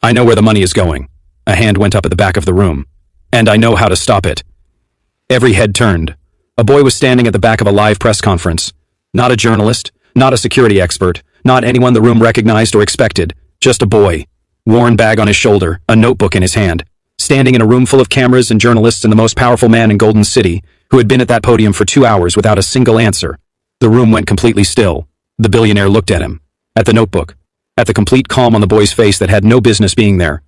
I know where the money is going. A hand went up at the back of the room. And I know how to stop it. Every head turned. A boy was standing at the back of a live press conference. Not a journalist, not a security expert, not anyone the room recognized or expected. Just a boy. Worn bag on his shoulder, a notebook in his hand. Standing in a room full of cameras and journalists and the most powerful man in Golden City, who had been at that podium for 2 hours without a single answer. The room went completely still. The billionaire looked at him. At the notebook. At the complete calm on the boy's face that had no business being there.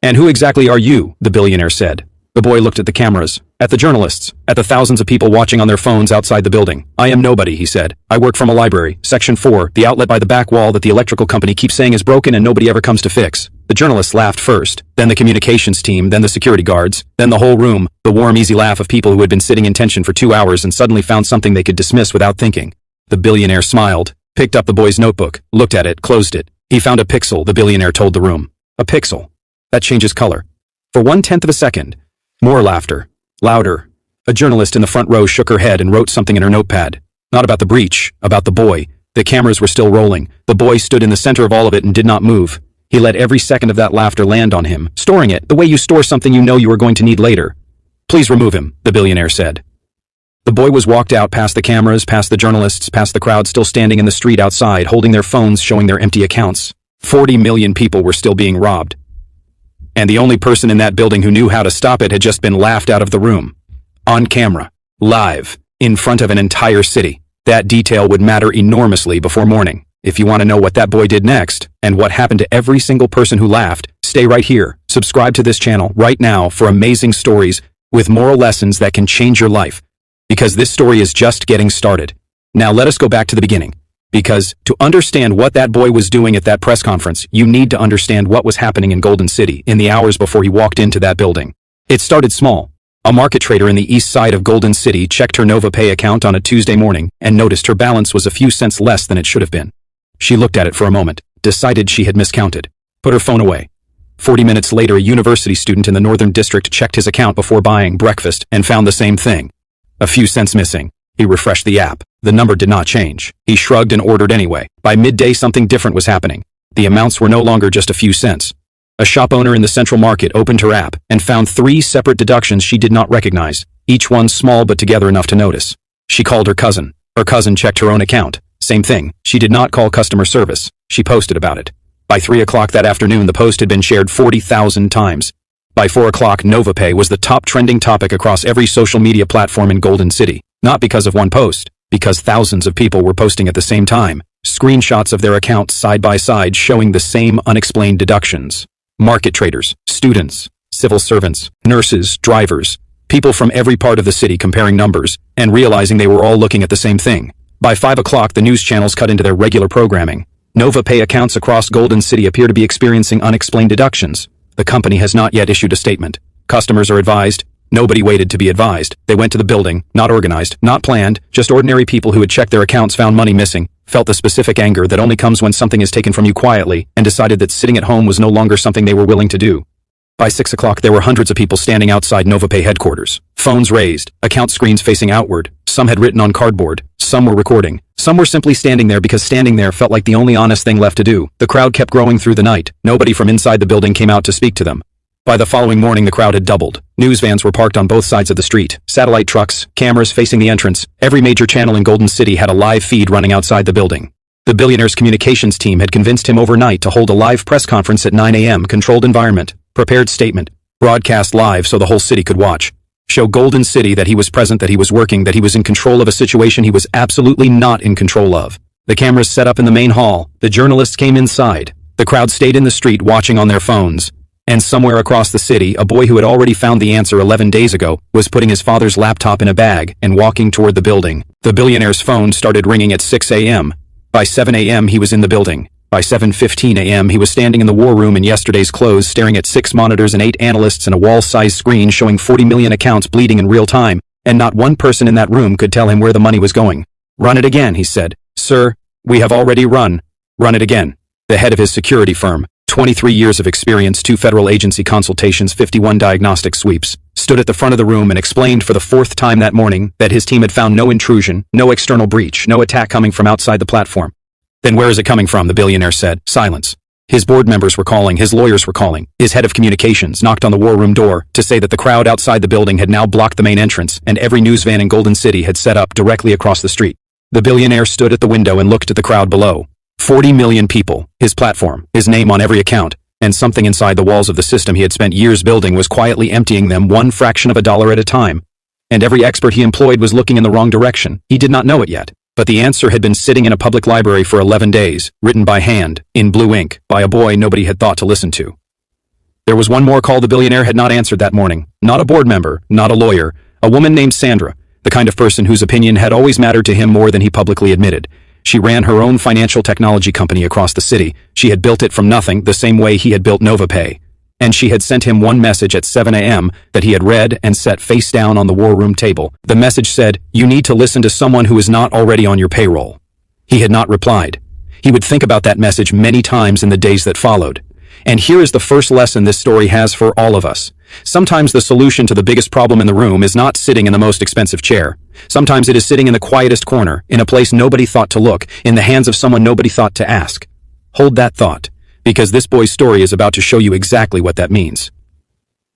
"And who exactly are you?" the billionaire said. The boy looked at the cameras, at the journalists, at the thousands of people watching on their phones outside the building. "I am nobody," he said. "I work from a library, Section 4, the outlet by the back wall that the electrical company keeps saying is broken and nobody ever comes to fix." The journalists laughed first, then the communications team, then the security guards, then the whole room, the warm, easy laugh of people who had been sitting in tension for 2 hours and suddenly found something they could dismiss without thinking. The billionaire smiled, picked up the boy's notebook, looked at it, closed it. He found a pixel, the billionaire told the room. A pixel. That changes color. For 1/10 of a second. More laughter. Louder. A journalist in the front row shook her head and wrote something in her notepad. Not about the breach, about the boy. The cameras were still rolling. The boy stood in the center of all of it and did not move. He let every second of that laughter land on him, storing it, the way you store something you know you are going to need later. "Please remove him," the billionaire said. The boy was walked out past the cameras, past the journalists, past the crowd still standing in the street outside, holding their phones showing their empty accounts. 40 million people were still being robbed. And the only person in that building who knew how to stop it had just been laughed out of the room. On camera. Live. In front of an entire city. That detail would matter enormously before morning. If you want to know what that boy did next, and what happened to every single person who laughed, stay right here. Subscribe to this channel right now for amazing stories with moral lessons that can change your life. Because this story is just getting started. Now let us go back to the beginning. Because to understand what that boy was doing at that press conference, you need to understand what was happening in Golden City in the hours before he walked into that building. It started small. A market trader in the east side of Golden City checked her NovaPay account on a Tuesday morning and noticed her balance was a few cents less than it should have been. She looked at it for a moment, decided she had miscounted, put her phone away. 40 minutes later, a university student in the Northern District checked his account before buying breakfast and found the same thing. A few cents missing. He refreshed the app. The number did not change. He shrugged and ordered anyway. By midday, something different was happening. The amounts were no longer just a few cents. A shop owner in the Central Market opened her app and found 3 separate deductions she did not recognize, each one small but together enough to notice. She called her cousin. Her cousin checked her own account. Same thing. She did not call customer service. She posted about it. By 3 o'clock that afternoon, the post had been shared 40,000 times. By 4 o'clock, NovaPay was the top trending topic across every social media platform in Golden City. Not because of one post, because thousands of people were posting at the same time, screenshots of their accounts side by side showing the same unexplained deductions. Market traders, students, civil servants, nurses, drivers, people from every part of the city comparing numbers and realizing they were all looking at the same thing. By 5 o'clock, the news channels cut into their regular programming. NovaPay accounts across Golden City appear to be experiencing unexplained deductions. The company has not yet issued a statement. Customers are advised. Nobody waited to be advised. They went to the building, not organized, not planned, just ordinary people who had checked their accounts, found money missing, felt the specific anger that only comes when something is taken from you quietly, and decided that sitting at home was no longer something they were willing to do. By 6 o'clock, there were hundreds of people standing outside NovaPay headquarters. Phones raised, account screens facing outward. Some had written on cardboard. Some were recording. Some were simply standing there because standing there felt like the only honest thing left to do. The crowd kept growing through the night. Nobody from inside the building came out to speak to them. By the following morning, the crowd had doubled. News vans were parked on both sides of the street. Satellite trucks, cameras facing the entrance. Every major channel in Golden City had a live feed running outside the building. The billionaire's communications team had convinced him overnight to hold a live press conference at 9 a.m. Controlled environment. Prepared statement. Broadcast live so the whole city could watch. Show Golden City that he was present, that he was working, that he was in control of a situation he was absolutely not in control of. The cameras set up in the main hall. The journalists came inside. The crowd stayed in the street watching on their phones. And somewhere across the city, a boy who had already found the answer 11 days ago was putting his father's laptop in a bag and walking toward the building. The billionaire's phone started ringing at 6 a.m. By 7 a.m. he was in the building. By 7:15 a.m. he was standing in the war room in yesterday's clothes, staring at 6 monitors and 8 analysts and a wall-sized screen showing 40 million accounts bleeding in real time, and not one person in that room could tell him where the money was going. "Run it again," he said. "Sir, we have already run." "Run it again." The head of his security firm, 23 years of experience, 2 federal agency consultations, 51 diagnostic sweeps, stood at the front of the room and explained for the 4th time that morning that his team had found no intrusion, no external breach, no attack coming from outside the platform. "Then where is it coming from?" the billionaire said. Silence. His board members were calling, his lawyers were calling, his head of communications knocked on the war room door to say that the crowd outside the building had now blocked the main entrance and every news van in Golden City had set up directly across the street. The billionaire stood at the window and looked at the crowd below. 40 million people, his platform, his name on every account, and something inside the walls of the system he had spent years building was quietly emptying them one fraction of a dollar at a time. And every expert he employed was looking in the wrong direction. He did not know it yet. But the answer had been sitting in a public library for 11 days, written by hand, in blue ink, by a boy nobody had thought to listen to. There was one more call the billionaire had not answered that morning. Not a board member, not a lawyer, a woman named Sandra, the kind of person whose opinion had always mattered to him more than he publicly admitted. She ran her own financial technology company across the city. She had built it from nothing, the same way he had built NovaPay. And she had sent him one message at 7 a.m. that he had read and set face down on the war room table. The message said, "You need to listen to someone who is not already on your payroll." He had not replied. He would think about that message many times in the days that followed. And here is the first lesson this story has for all of us. Sometimes the solution to the biggest problem in the room is not sitting in the most expensive chair. Sometimes it is sitting in the quietest corner, in a place nobody thought to look, in the hands of someone nobody thought to ask. Hold that thought, because this boy's story is about to show you exactly what that means.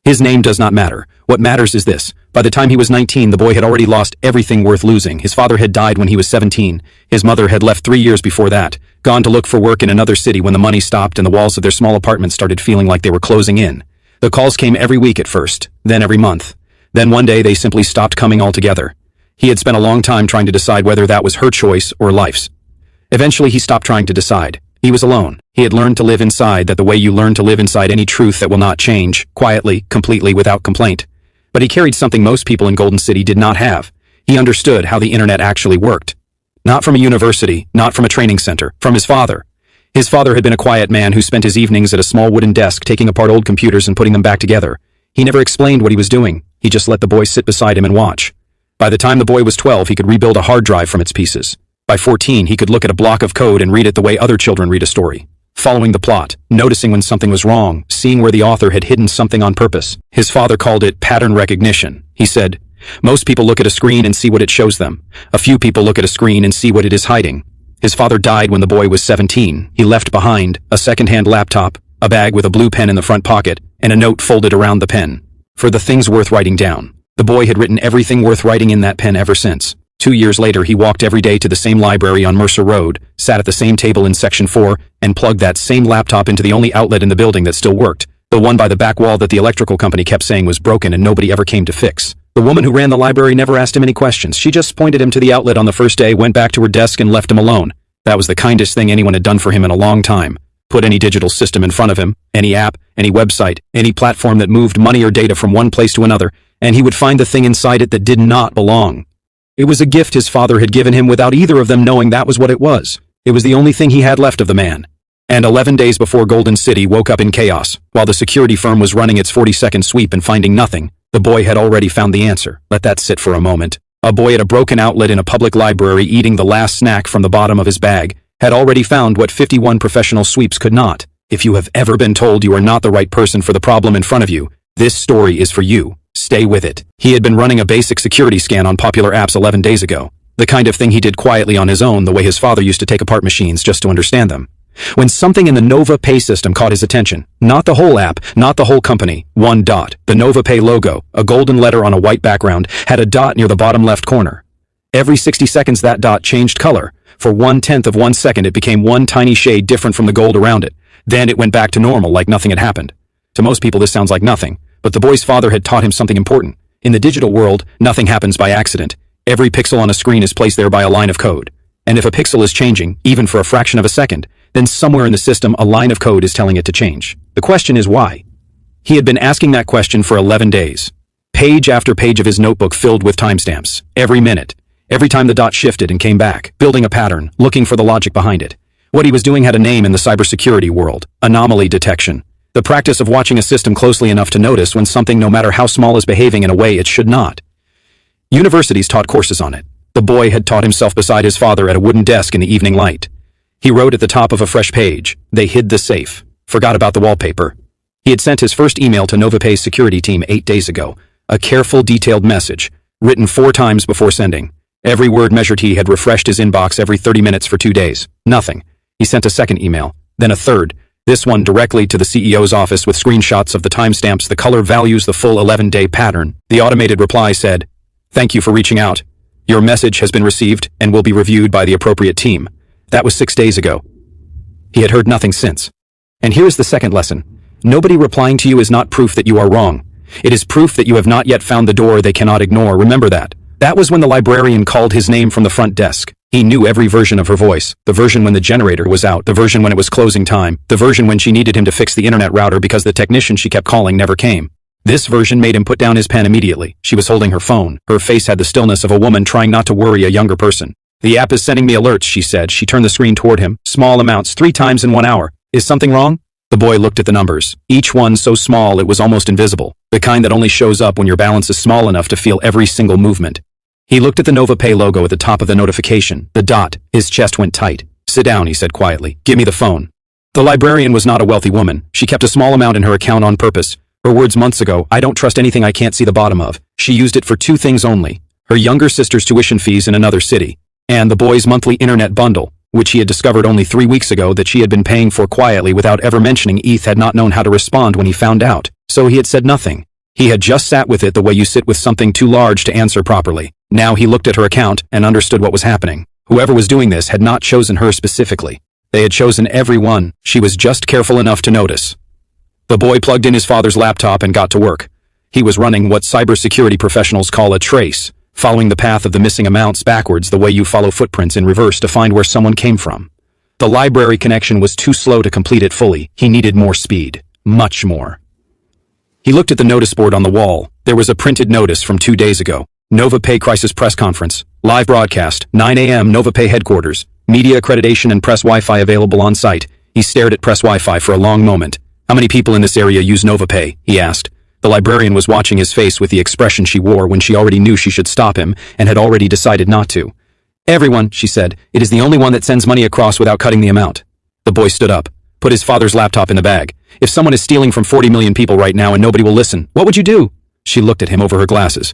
His name does not matter. What matters is this. By the time he was 19, the boy had already lost everything worth losing. His father had died when he was 17. His mother had left 3 years before that, gone to look for work in another city when the money stopped and the walls of their small apartment started feeling like they were closing in. The calls came every week at first, then every month. Then one day they simply stopped coming altogether. He had spent a long time trying to decide whether that was her choice or life's. Eventually he stopped trying to decide. He was alone. He had learned to live inside that the way you learn to live inside any truth that will not change, quietly, completely, without complaint. But he carried something most people in Golden City did not have. He understood how the internet actually worked. Not from a university, not from a training center, from his father. His father had been a quiet man who spent his evenings at a small wooden desk taking apart old computers and putting them back together. He never explained what he was doing. He just let the boy sit beside him and watch. By the time the boy was 12, he could rebuild a hard drive from its pieces. By 14, he could look at a block of code and read it the way other children read a story. Following the plot, noticing when something was wrong, seeing where the author had hidden something on purpose. His father called it pattern recognition. He said, "Most people look at a screen and see what it shows them. A few people look at a screen and see what it is hiding." His father died when the boy was 17. He left behind a second-hand laptop, a bag with a blue pen in the front pocket, and a note folded around the pen. For the things worth writing down. The boy had written everything worth writing in that pen ever since. 2 years later, he walked every day to the same library on Mercer Road, sat at the same table in Section 4, and plugged that same laptop into the only outlet in the building that still worked, the one by the back wall that the electrical company kept saying was broken and nobody ever came to fix. The woman who ran the library never asked him any questions. She just pointed him to the outlet on the first day, went back to her desk, and left him alone. That was the kindest thing anyone had done for him in a long time. Put any digital system in front of him, any app, any website, any platform that moved money or data from one place to another, and he would find the thing inside it that did not belong. It was a gift his father had given him without either of them knowing that was what it was. It was the only thing he had left of the man. And 11 days before Golden City woke up in chaos, while the security firm was running its 40-second sweep and finding nothing, the boy had already found the answer. Let that sit for a moment. A boy at a broken outlet in a public library eating the last snack from the bottom of his bag had already found what 51 professional sweeps could not. If you have ever been told you are not the right person for the problem in front of you, this story is for you. Stay with it. He had been running a basic security scan on popular apps 11 days ago. The kind of thing he did quietly on his own, the way his father used to take apart machines just to understand them. When something in the NovaPay system caught his attention, not the whole app, not the whole company, one dot. The NovaPay logo, a golden letter on a white background, had a dot near the bottom left corner. Every 60 seconds that dot changed color. For 1/10 of 1 second it became one tiny shade different from the gold around it. Then it went back to normal like nothing had happened. To most people this sounds like nothing, but the boy's father had taught him something important. In the digital world, nothing happens by accident. Every pixel on a screen is placed there by a line of code. And if a pixel is changing, even for a fraction of a second, then somewhere in the system a line of code is telling it to change. The question is why? He had been asking that question for 11 days. Page after page of his notebook filled with timestamps. Every minute. Every time the dot shifted and came back, building a pattern, looking for the logic behind it. What he was doing had a name in the cybersecurity world: anomaly detection. The practice of watching a system closely enough to notice when something, no matter how small, is behaving in a way it should not. Universities taught courses on it. The boy had taught himself beside his father at a wooden desk in the evening light. He wrote at the top of a fresh page, "They hid the safe. Forgot about the wallpaper." He had sent his first email to NovaPay's security team 8 days ago. A careful, detailed message, written 4 times before sending. Every word measured. He had refreshed his inbox every 30 minutes for 2 days. Nothing. He sent a second email, then a third, This one directly to the CEO's office with screenshots of the timestamps, the color values, the full 11-day pattern. The automated reply said, "Thank you for reaching out. Your message has been received and will be reviewed by the appropriate team." That was 6 days ago. He had heard nothing since. And here is the second lesson. Nobody replying to you is not proof that you are wrong. It is proof that you have not yet found the door they cannot ignore. Remember that. That was when the librarian called his name from the front desk. He knew every version of her voice. The version when the generator was out, the version when it was closing time, the version when she needed him to fix the internet router because the technician she kept calling never came. This version made him put down his pen immediately. She was holding her phone. Her face had the stillness of a woman trying not to worry a younger person. "The app is sending me alerts," she said. She turned the screen toward him. "Small amounts, 3 times in 1 hour. Is something wrong?" The boy looked at the numbers. Each one so small it was almost invisible. The kind that only shows up when your balance is small enough to feel every single movement. He looked at the NovaPay logo at the top of the notification. The dot. His chest went tight. "Sit down," he said quietly. "Give me the phone." The librarian was not a wealthy woman. She kept a small amount in her account on purpose. Her words months ago, "I don't trust anything I can't see the bottom of." She used it for 2 things only. Her younger sister's tuition fees in another city, and the boy's monthly internet bundle, which he had discovered only 3 weeks ago that she had been paying for quietly without ever mentioning. Eth had not known how to respond when he found out, so he had said nothing. He had just sat with it the way you sit with something too large to answer properly. Now he looked at her account and understood what was happening. Whoever was doing this had not chosen her specifically. They had chosen everyone. She was just careful enough to notice. The boy plugged in his father's laptop and got to work. He was running what cybersecurity professionals call a trace, following the path of the missing amounts backwards the way you follow footprints in reverse to find where someone came from. The library connection was too slow to complete it fully. He needed more speed. Much more. He looked at the notice board on the wall. There was a printed notice from 2 days ago. NovaPay Crisis Press Conference. Live broadcast, 9 a.m. NovaPay headquarters. Media accreditation and press Wi-Fi available on site. He stared at press Wi-Fi for a long moment. "How many people in this area use NovaPay?" he asked. The librarian was watching his face with the expression she wore when she already knew she should stop him and had already decided not to. "Everyone," she said. "It is the only one that sends money across without cutting the amount." The boy stood up, put his father's laptop in the bag. "If someone is stealing from 40 million people right now and nobody will listen, what would you do?" She looked at him over her glasses.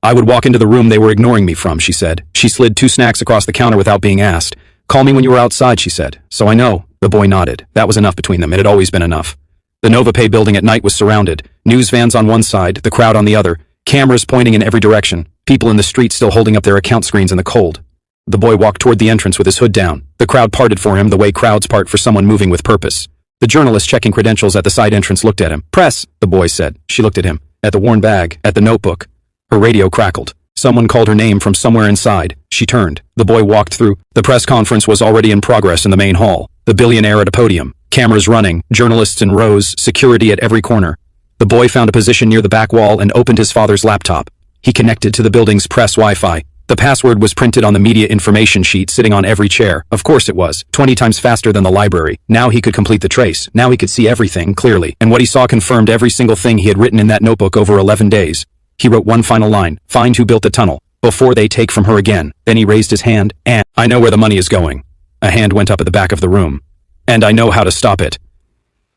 "I would walk into the room they were ignoring me from," she said. She slid 2 snacks across the counter without being asked. "Call me when you were outside," she said. "So I know." The boy nodded. That was enough between them. It had always been enough. The NovaPay building at night was surrounded. News vans on one side, the crowd on the other, cameras pointing in every direction, people in the street still holding up their account screens in the cold. The boy walked toward the entrance with his hood down. The crowd parted for him the way crowds part for someone moving with purpose. The journalist checking credentials at the side entrance looked at him. "Press," the boy said. She looked at him, at the worn bag, at the notebook. Her radio crackled. Someone called her name from somewhere inside. She turned. The boy walked through. The press conference was already in progress in the main hall. The billionaire at a podium. Cameras running, journalists in rows, security at every corner. The boy found a position near the back wall and opened his father's laptop. He connected to the building's press Wi-Fi. The password was printed on the media information sheet sitting on every chair. Of course it was. 20 times faster than the library. Now he could complete the trace. Now he could see everything clearly. And what he saw confirmed every single thing he had written in that notebook over 11 days. He wrote one final line. "Find who built the tunnel before they take from her again." Then he raised his hand. "And I know where the money is going." A hand went up at the back of the room. "And I know how to stop it."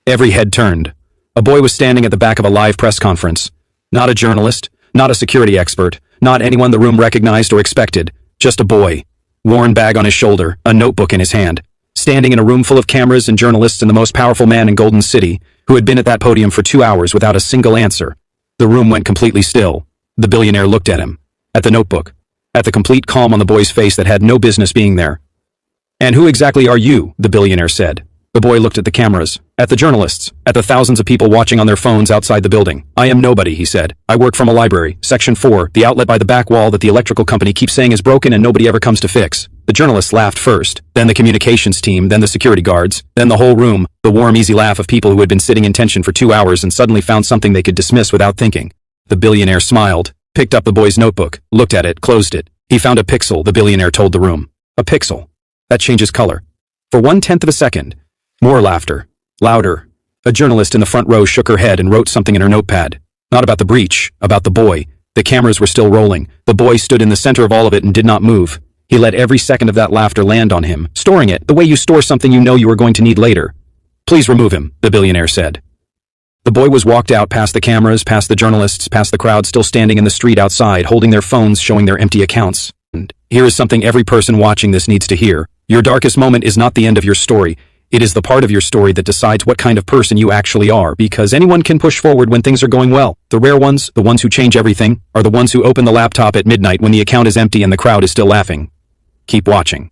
Every head turned. A boy was standing at the back of a live press conference. Not a journalist, not a security expert, not anyone the room recognized or expected. Just a boy. Worn bag on his shoulder, a notebook in his hand. Standing in a room full of cameras and journalists and the most powerful man in Golden City, who had been at that podium for 2 hours without a single answer. The room went completely still. The billionaire looked at him. At the notebook. At the complete calm on the boy's face that had no business being there. "And who exactly are you?" the billionaire said. The boy looked at the cameras, at the journalists, at the thousands of people watching on their phones outside the building. "I am nobody," he said. "I work from a library, Section 4, the outlet by the back wall that the electrical company keeps saying is broken and nobody ever comes to fix." The journalists laughed first, then the communications team, then the security guards, then the whole room, the warm, easy laugh of people who had been sitting in tension for 2 hours and suddenly found something they could dismiss without thinking. The billionaire smiled, picked up the boy's notebook, looked at it, closed it. He found a pixel, the billionaire told the room. A pixel. That changes color. For 1/10 of a second. More laughter. Louder. A journalist in the front row shook her head and wrote something in her notepad. Not about the breach, about the boy. The cameras were still rolling. The boy stood in the center of all of it and did not move. He let every second of that laughter land on him, storing it the way you store something you know you are going to need later. "Please remove him," the billionaire said. The boy was walked out past the cameras, past the journalists, past the crowd still standing in the street outside, holding their phones showing their empty accounts. And here is something every person watching this needs to hear. Your darkest moment is not the end of your story. It is the part of your story that decides what kind of person you actually are, because anyone can push forward when things are going well. The rare ones, the ones who change everything, are the ones who open the laptop at midnight when the account is empty and the crowd is still laughing. Keep watching.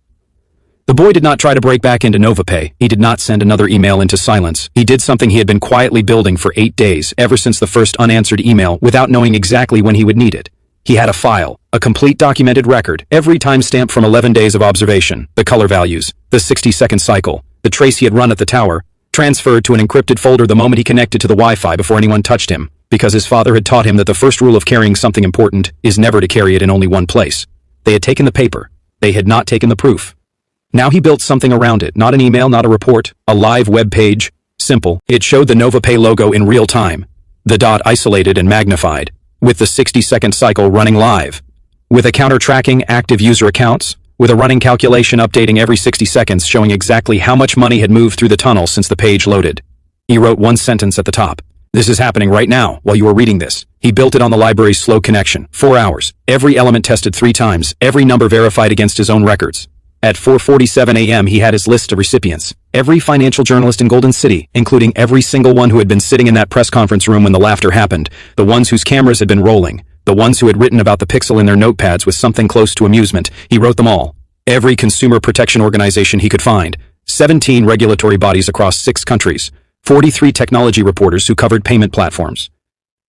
The boy did not try to break back into NovaPay. He did not send another email into silence. He did something he had been quietly building for 8 days, ever since the first unanswered email, without knowing exactly when he would need it. He had a file, a complete documented record, every timestamp from 11 days of observation, the color values, the 60-second cycle, the trace he had run at the tower, transferred to an encrypted folder the moment he connected to the Wi-Fi before anyone touched him, because his father had taught him that the first rule of carrying something important is never to carry it in only one place. They had taken the paper. They had not taken the proof. Now he built something around it, not an email, not a report, a live web page. Simple. It showed the NovaPay logo in real time. The dot isolated and magnified, with the 60-second cycle running live. With a counter tracking active user accounts, with a running calculation updating every 60 seconds showing exactly how much money had moved through the tunnel since the page loaded. He wrote one sentence at the top. This is happening right now, while you are reading this. He built it on the library's slow connection. 4 hours. Every element tested 3 times, every number verified against his own records. At 4:47 a.m. he had his list of recipients. Every financial journalist in Golden City, including every single one who had been sitting in that press conference room when the laughter happened, the ones whose cameras had been rolling, the ones who had written about the pixel in their notepads with something close to amusement. He wrote them all. Every consumer protection organization he could find, 17 regulatory bodies across 6 countries, 43 technology reporters who covered payment platforms.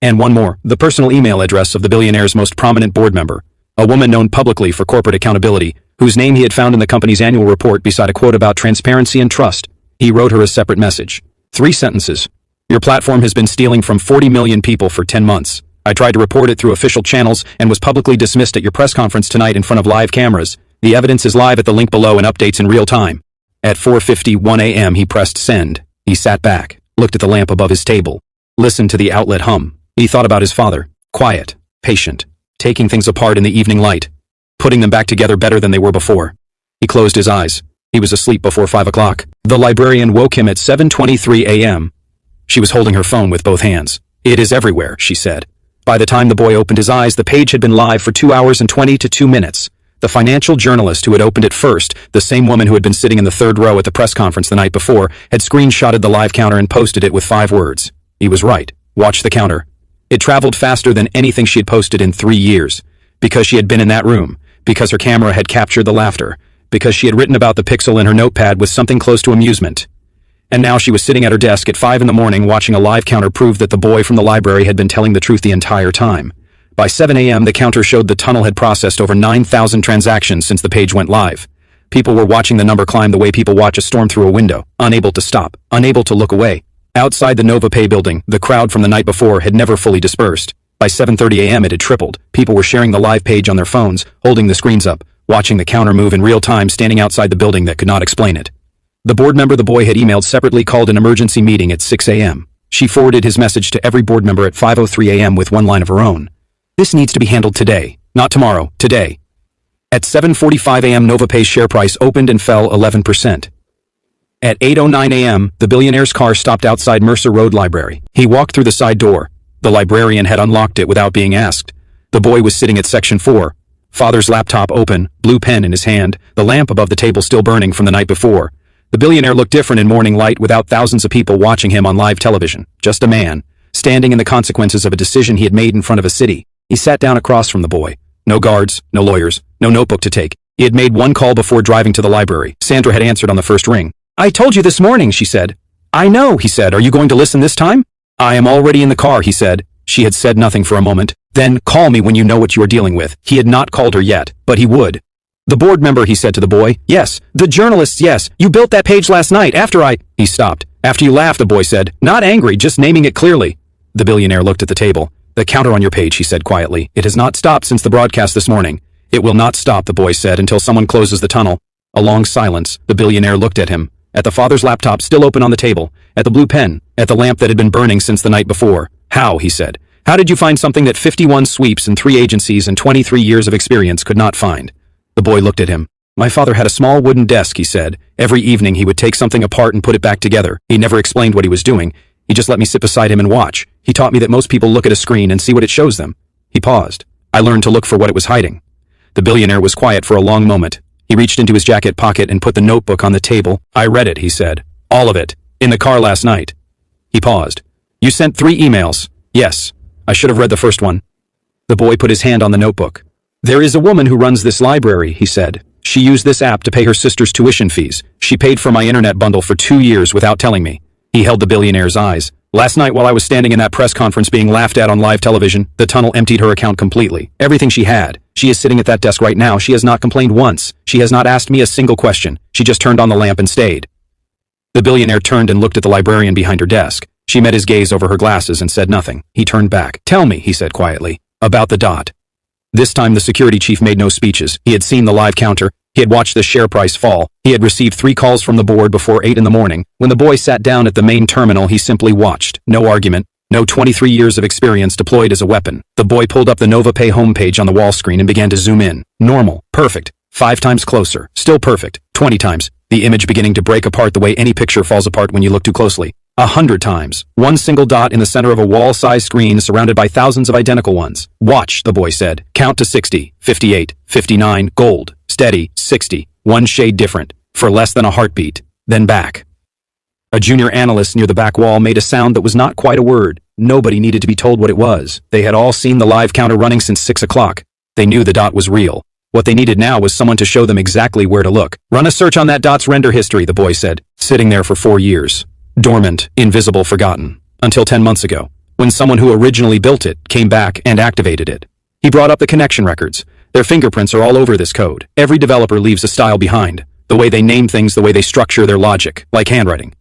And one more, the personal email address of the Billionaire's most prominent board member, a woman known publicly for corporate accountability, whose name he had found in the company's annual report beside a quote about transparency and trust. He wrote her a separate message. 3 sentences. Your platform has been stealing from 40 million people for 10 months. I tried to report it through official channels and was publicly dismissed at your press conference tonight in front of live cameras. The evidence is live at the link below and updates in real time. At 4:51 a.m. he pressed send. He sat back, looked at the lamp above his table, listened to the outlet hum. He thought about his father, quiet, patient, taking things apart in the evening light, putting them back together better than they were before. He closed his eyes. He was asleep before 5 o'clock. The librarian woke him at 7:23 a.m. She was holding her phone with both hands. It is everywhere, she said. By the time the boy opened his eyes, the page had been live for 2 hours and 22 minutes. The financial journalist who had opened it first, the same woman who had been sitting in the 3rd row at the press conference the night before, had screenshotted the live counter and posted it with 5 words. He was right. Watch the counter. It traveled faster than anything she had posted in 3 years. Because she had been in that room. Because her camera had captured the laughter. Because she had written about the pixel in her notepad with something close to amusement. And now she was sitting at her desk at 5 in the morning watching a live counter prove that the boy from the library had been telling the truth the entire time. By 7 a.m. the counter showed the tunnel had processed over 9,000 transactions since the page went live. People were watching the number climb the way people watch a storm through a window, unable to stop, unable to look away. Outside the NovaPay building, the crowd from the night before had never fully dispersed. By 7:30 a.m. it had tripled. People were sharing the live page on their phones, holding the screens up, watching the counter move in real time, standing outside the building that could not explain it. The board member the boy had emailed separately called an emergency meeting at 6 a.m. She forwarded his message to every board member at 5:03 a.m. with one line of her own. This needs to be handled today, not tomorrow, today. At 7:45 a.m. NovaPay's share price opened and fell 11%. At 8:09 a.m., the billionaire's car stopped outside Mercer Road Library. He walked through the side door. The librarian had unlocked it without being asked. The boy was sitting at section 4. Father's laptop open, blue pen in his hand, the lamp above the table still burning from the night before. The billionaire looked different in morning light without thousands of people watching him on live television. Just a man, standing in the consequences of a decision he had made in front of a city. He sat down across from the boy. No guards, no lawyers, no notebook to take. He had made one call before driving to the library. Sandra had answered on the first ring. I told you this morning, she said. I know, he said. Are you going to listen this time? I am already in the car, he said. She had said nothing for a moment. Then, call me when you know what you are dealing with. He had not called her yet, but he would. The board member, he said to the boy. Yes. The journalists, yes. You built that page last night after I... He stopped. After you laughed, the boy said. Not angry, just naming it clearly. The billionaire looked at the table. The counter on your page, he said quietly. It has not stopped since the broadcast this morning. It will not stop, the boy said, until someone closes the tunnel. A long silence. The billionaire looked at him. At the father's laptop still open on the table. At the blue pen. At the lamp that had been burning since the night before. How, he said. How did you find something that 51 sweeps and 3 agencies and 23 years of experience could not find? The boy looked at him. My father had a small wooden desk, he said. Every evening he would take something apart and put it back together. He never explained what he was doing. He just let me sit beside him and watch. He taught me that most people look at a screen and see what it shows them. He paused. I learned to look for what it was hiding. The billionaire was quiet for a long moment. He reached into his jacket pocket and put the notebook on the table. I read it, he said. All of it. In the car last night. He paused. You sent 3 emails. Yes. I should have read the first one. The boy put his hand on the notebook. There is a woman who runs this library, he said. She used this app to pay her sister's tuition fees. She paid for my internet bundle for 2 years without telling me. He held the billionaire's eyes. Last night while I was standing in that press conference being laughed at on live television, the tunnel emptied her account completely. Everything she had. She is sitting at that desk right now. She has not complained once. She has not asked me a single question. She just turned on the lamp and stayed. The billionaire turned and looked at the librarian behind her desk. She met his gaze over her glasses and said nothing. He turned back. Tell me, he said quietly, about the dot. This time the security chief made no speeches. He had seen the live counter. He had watched the share price fall. He had received 3 calls from the board before 8 in the morning. When the boy sat down at the main terminal, he simply watched. No argument. No 23 years of experience deployed as a weapon. The boy pulled up the NovaPay homepage on the wall screen and began to zoom in. Normal. Perfect. 5 times closer. Still perfect. 20 times. The image beginning to break apart the way any picture falls apart when you look too closely. 100 times. One single dot in the center of a wall-sized screen surrounded by thousands of identical ones. Watch, the boy said. Count to 60, 58, 59, gold, steady, 60, one shade different, for less than a heartbeat, then back. A junior analyst near the back wall made a sound that was not quite a word. Nobody needed to be told what it was. They had all seen the live counter running since 6 o'clock. They knew the dot was real. What they needed now was someone to show them exactly where to look. Run a search on that dot's render history, the boy said, sitting there for 4 years. Dormant, invisible, forgotten. Until 10 months ago, when someone who originally built it came back and activated it. He brought up the connection records. Their fingerprints are all over this code. Every developer leaves a style behind. The way they name things, the way they structure their logic, like handwriting.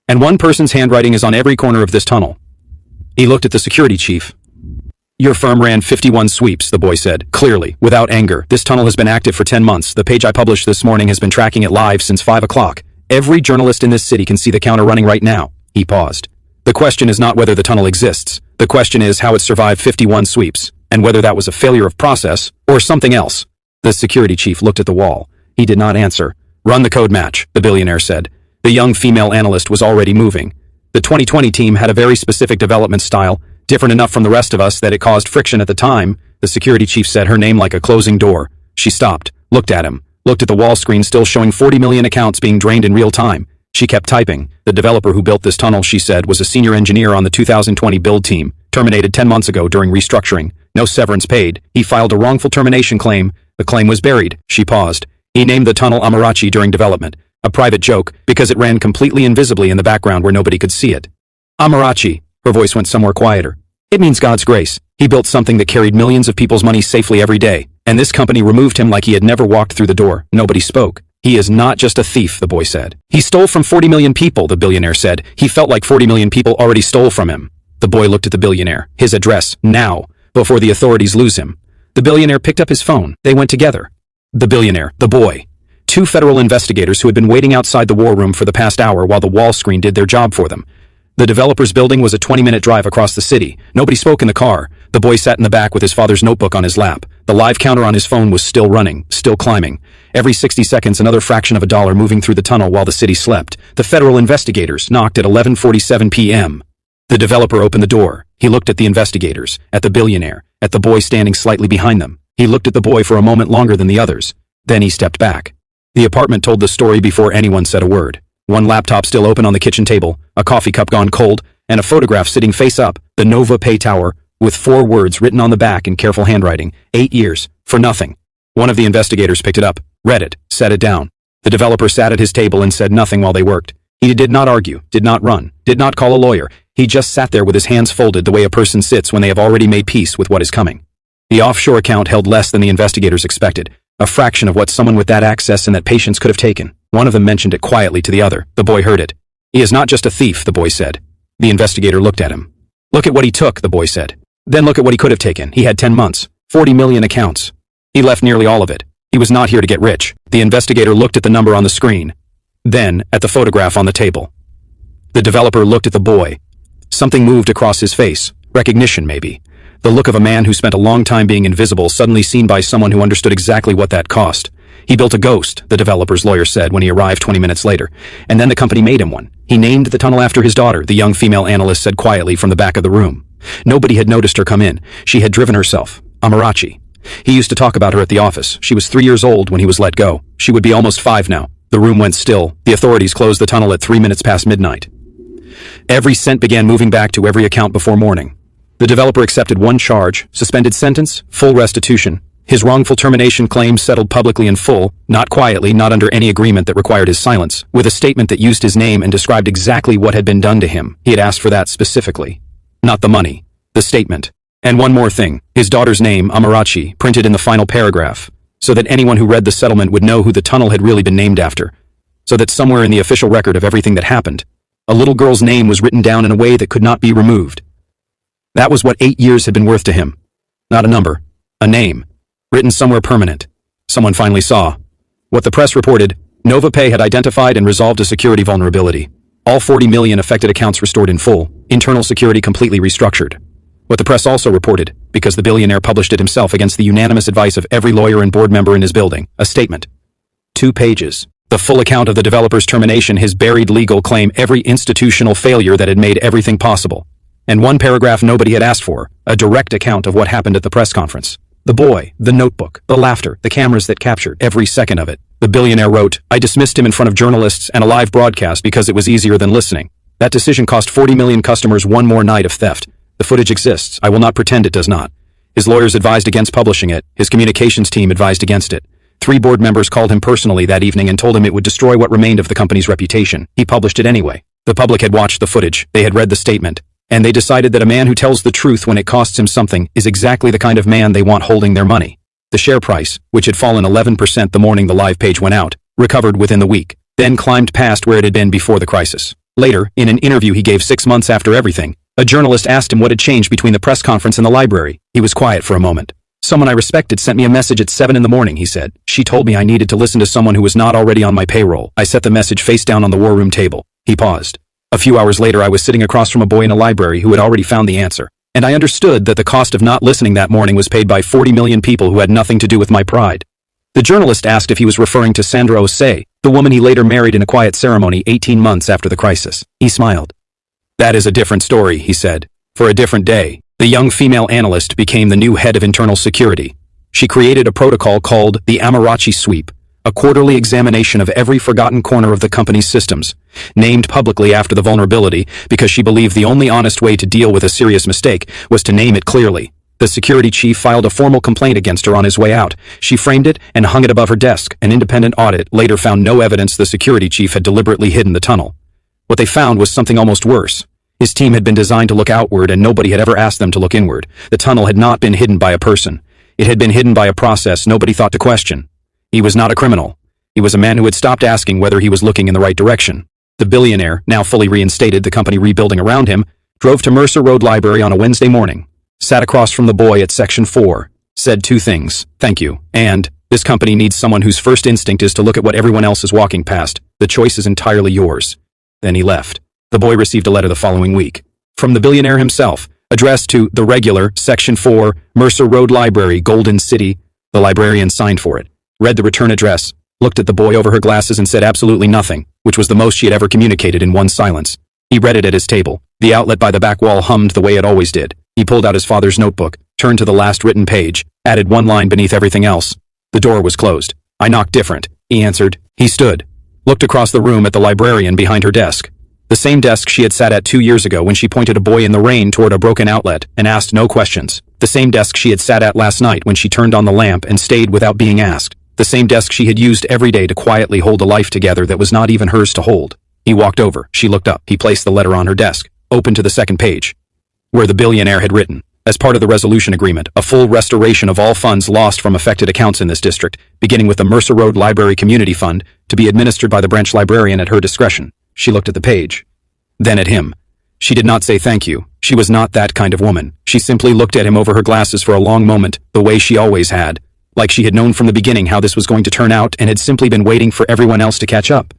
And one person's handwriting is on every corner of this tunnel. He looked at the security chief. Your firm ran 51 sweeps, the boy said, clearly, without anger. This tunnel has been active for 10 months. The page I published this morning has been tracking it live since 5 o'clock. Every journalist in this city can see the counter running right now. He paused. The question is not whether the tunnel exists. The question is how it survived 51 sweeps, and whether that was a failure of process or something else. The security chief looked at the wall. He did not answer. Run the code match, the billionaire said. The young female analyst was already moving. The 2020 team had a very specific development style, different enough from the rest of us that it caused friction at the time. The security chief said her name like a closing door. She stopped, looked at him. Looked at the wall screen still showing 40 million accounts being drained in real time. She kept typing. The developer who built this tunnel, she said, was a senior engineer on the 2020 build team, terminated 10 months ago during restructuring. No severance paid. He filed a wrongful termination claim. The claim was buried. She paused. He named the tunnel Amarachi during development. A private joke, because it ran completely invisibly in the background where nobody could see it. Amarachi. Her voice went somewhere quieter. It means God's grace. He built something that carried millions of people's money safely every day. And this company removed him like he had never walked through the door. Nobody spoke. He is not just a thief, the boy said. He stole from 40 million people, the billionaire said. He felt like 40 million people already stole from him. The boy looked at the billionaire. His address, now, before the authorities lose him. The billionaire picked up his phone. They went together. The billionaire, the boy. 2 federal investigators who had been waiting outside the war room for the past hour while the wall screen did their job for them. The developer's building was a 20-minute drive across the city. Nobody spoke in the car. The boy sat in the back with his father's notebook on his lap. The live counter on his phone was still running, still climbing. Every 60 seconds, another fraction of a dollar moving through the tunnel while the city slept. The federal investigators knocked at 11:47 p.m. The developer opened the door. He looked at the investigators, at the billionaire, at the boy standing slightly behind them. He looked at the boy for a moment longer than the others. Then he stepped back. The apartment told the story before anyone said a word. One laptop still open on the kitchen table, a coffee cup gone cold, and a photograph sitting face up, the NovaPay Tower, with 4 words written on the back in careful handwriting. 8 years, for nothing. One of the investigators picked it up, read it, set it down. The developer sat at his table and said nothing while they worked. He did not argue, did not run, did not call a lawyer. He just sat there with his hands folded the way a person sits when they have already made peace with what is coming. The offshore account held less than the investigators expected, a fraction of what someone with that access and that patience could have taken. One of them mentioned it quietly to the other. The boy heard it. He is not just a thief, the boy said. The investigator looked at him. Look at what he took, the boy said. Then look at what he could have taken. He had 10 months, 40 million accounts. He left nearly all of it. He was not here to get rich. The investigator looked at the number on the screen, then at the photograph on the table. The developer looked at the boy. Something moved across his face. Recognition, maybe. The look of a man who spent a long time being invisible, suddenly seen by someone who understood exactly what that cost. He built a ghost, the developer's lawyer said when he arrived 20 minutes later, and then the company made him one. He named the tunnel after his daughter, the young female analyst said quietly from the back of the room. Nobody had noticed her come in. She had driven herself. Amarachi. He used to talk about her at the office. She was 3 years old when he was let go. She would be almost 5 now. The room went still. The authorities closed the tunnel at 3 minutes past midnight. Every cent began moving back to every account before morning. The developer accepted one charge, suspended sentence, full restitution. His wrongful termination claims settled publicly in full, not quietly, not under any agreement that required his silence, with a statement that used his name and described exactly what had been done to him. He had asked for that specifically. Not the money. The statement. And one more thing, his daughter's name, Amarachi, printed in the final paragraph, so that anyone who read the settlement would know who the tunnel had really been named after, so that somewhere in the official record of everything that happened, a little girl's name was written down in a way that could not be removed. That was what 8 years had been worth to him. Not a number. A name. Written somewhere permanent. Someone finally saw. What the press reported, NovaPay had identified and resolved a security vulnerability. All 40 million affected accounts restored in full, internal security completely restructured. What the press also reported, because the billionaire published it himself against the unanimous advice of every lawyer and board member in his building, a statement. 2 pages. The full account of the developer's termination, his buried legal claim, every institutional failure that had made everything possible. And 1 paragraph nobody had asked for, a direct account of what happened at the press conference. The boy, the notebook, the laughter, the cameras that captured every second of it. The billionaire wrote, I dismissed him in front of journalists and a live broadcast because it was easier than listening. That decision cost 40 million customers one more night of theft. The footage exists. I will not pretend it does not. His lawyers advised against publishing it. His communications team advised against it. 3 board members called him personally that evening and told him it would destroy what remained of the company's reputation. He published it anyway. The public had watched the footage. They had read the statement. And they decided that a man who tells the truth when it costs him something is exactly the kind of man they want holding their money. The share price, which had fallen 11% the morning the live page went out, recovered within the week, then climbed past where it had been before the crisis. Later, in an interview he gave 6 months after everything, a journalist asked him what had changed between the press conference and the library. He was quiet for a moment. Someone I respected sent me a message at 7 in the morning, he said. She told me I needed to listen to someone who was not already on my payroll. I set the message face down on the war room table. He paused. A few hours later I was sitting across from a boy in a library who had already found the answer. And I understood that the cost of not listening that morning was paid by 40 million people who had nothing to do with my pride. The journalist asked if he was referring to Sandra Osei, the woman he later married in a quiet ceremony 18 months after the crisis. He smiled. That is a different story, he said. For a different day, the young female analyst became the new head of internal security. She created a protocol called the Amarachi Sweep, a quarterly examination of every forgotten corner of the company's systems, named publicly after the vulnerability because she believed the only honest way to deal with a serious mistake was to name it clearly. The security chief filed a formal complaint against her on his way out. She framed it and hung it above her desk. An independent audit later found no evidence the security chief had deliberately hidden the tunnel. What they found was something almost worse. His team had been designed to look outward and nobody had ever asked them to look inward. The tunnel had not been hidden by a person. It had been hidden by a process nobody thought to question. He was not a criminal. He was a man who had stopped asking whether he was looking in the right direction. The billionaire, now fully reinstated, the company rebuilding around him, drove to Mercer Road Library on a Wednesday morning, sat across from the boy at Section 4, said 2 things, thank you, and, this company needs someone whose first instinct is to look at what everyone else is walking past. The choice is entirely yours. Then he left. The boy received a letter the following week, from the billionaire himself, addressed to the regular, Section 4, Mercer Road Library, Golden City. The librarian signed for it, read the return address, looked at the boy over her glasses and said absolutely nothing, which was the most she had ever communicated in one silence. He read it at his table. The outlet by the back wall hummed the way it always did. He pulled out his father's notebook, turned to the last written page, added 1 line beneath everything else. The door was closed. I knocked different, he answered. He stood, looked across the room at the librarian behind her desk. The same desk she had sat at 2 years ago when she pointed a boy in the rain toward a broken outlet and asked no questions. The same desk she had sat at last night when she turned on the lamp and stayed without being asked. The same desk she had used every day to quietly hold a life together that was not even hers to hold. He walked over. She looked up. He placed the letter on her desk, opened to the second page, where the billionaire had written, as part of the resolution agreement, a full restoration of all funds lost from affected accounts in this district, beginning with the Mercer Road Library Community Fund, to be administered by the branch librarian at her discretion. She looked at the page, then at him. She did not say thank you. She was not that kind of woman. She simply looked at him over her glasses for a long moment, the way she always had, like she had known from the beginning how this was going to turn out and had simply been waiting for everyone else to catch up.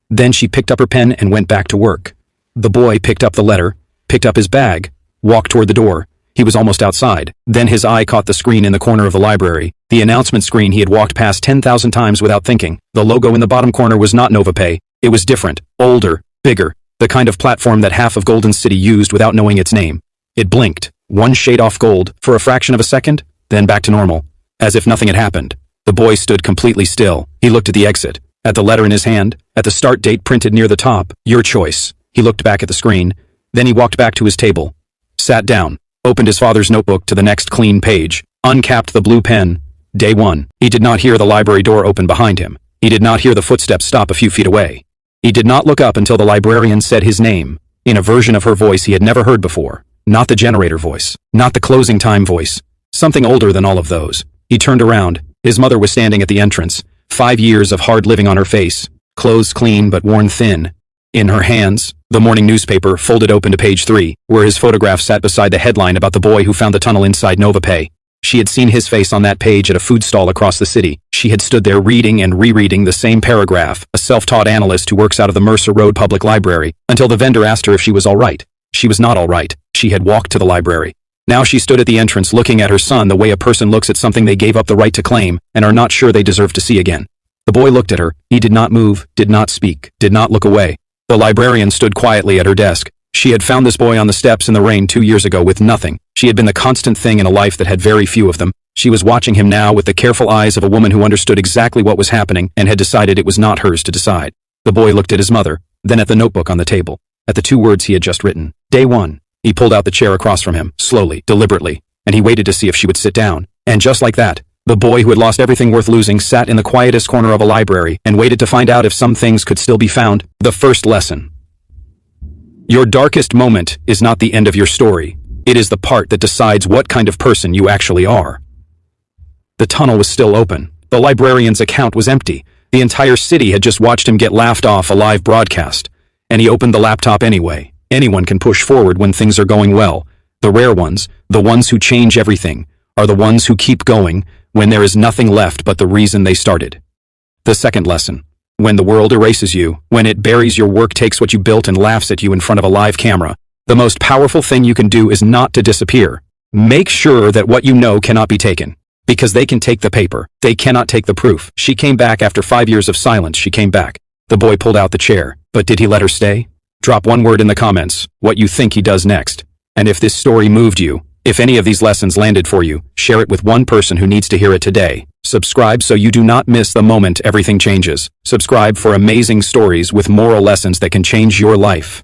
Then she picked up her pen and went back to work. The boy picked up the letter, picked up his bag, walked toward the door. He was almost outside. Then his eye caught the screen in the corner of the library, the announcement screen he had walked past 10,000 times without thinking. The logo in the bottom corner was not NovaPay. It was different, older, bigger, the kind of platform that half of Golden City used without knowing its name. It blinked, 1 shade off gold, for a fraction of a second, then back to normal. As if nothing had happened. The boy stood completely still. He looked at the exit, At the letter in his hand, at the start date printed near the top, your choice. He looked back at the screen. Then he walked back to his table, sat down, opened his father's notebook to the next clean page, uncapped the blue pen. Day 1. He did not hear the library door open behind him. He did not hear the footsteps stop a few feet away. He did not look up until the librarian said his name, in a version of her voice he had never heard before. Not the generator voice, not the closing time voice, something older than all of those. He turned around. His mother was standing at the entrance, 5 years of hard living on her face, clothes clean but worn thin. In her hands, the morning newspaper folded open to page 3, where his photograph sat beside the headline about the boy who found the tunnel inside NovaPay. She had seen his face on that page at a food stall across the city. She had stood there reading and rereading the same paragraph, a self-taught analyst who works out of the Mercer Road Public Library, until the vendor asked her if she was all right. She was not all right. She had walked to the library. Now she stood at the entrance looking at her son the way a person looks at something they gave up the right to claim and are not sure they deserve to see again. The boy looked at her. He did not move, did not speak, did not look away. The librarian stood quietly at her desk. She had found this boy on the steps in the rain 2 years ago with nothing. She had been the constant thing in a life that had very few of them. She was watching him now with the careful eyes of a woman who understood exactly what was happening and had decided it was not hers to decide. The boy looked at his mother, then at the notebook on the table, at the 2 words he had just written. Day 1. He pulled out the chair across from him, slowly, deliberately, and he waited to see if she would sit down. And just like that, the boy who had lost everything worth losing sat in the quietest corner of a library and waited to find out if some things could still be found. The first lesson. Your darkest moment is not the end of your story. It is the part that decides what kind of person you actually are. The tunnel was still open. The librarian's account was empty. The entire city had just watched him get laughed off a live broadcast. And he opened the laptop anyway. Anyone can push forward when things are going well. The rare ones, the ones who change everything, are the ones who keep going when there is nothing left but the reason they started. The second lesson. When the world erases you, when it buries your work, takes what you built and laughs at you in front of a live camera, the most powerful thing you can do is not to disappear. Make sure that what you know cannot be taken. Because they can take the paper. They cannot take the proof. She came back after 5 years of silence. She came back. The boy pulled out the chair. But did he let her stay? Drop 1 word in the comments, what you think he does next. And if this story moved you, if any of these lessons landed for you, share it with one person who needs to hear it today. Subscribe so you do not miss the moment everything changes. Subscribe for amazing stories with moral lessons that can change your life.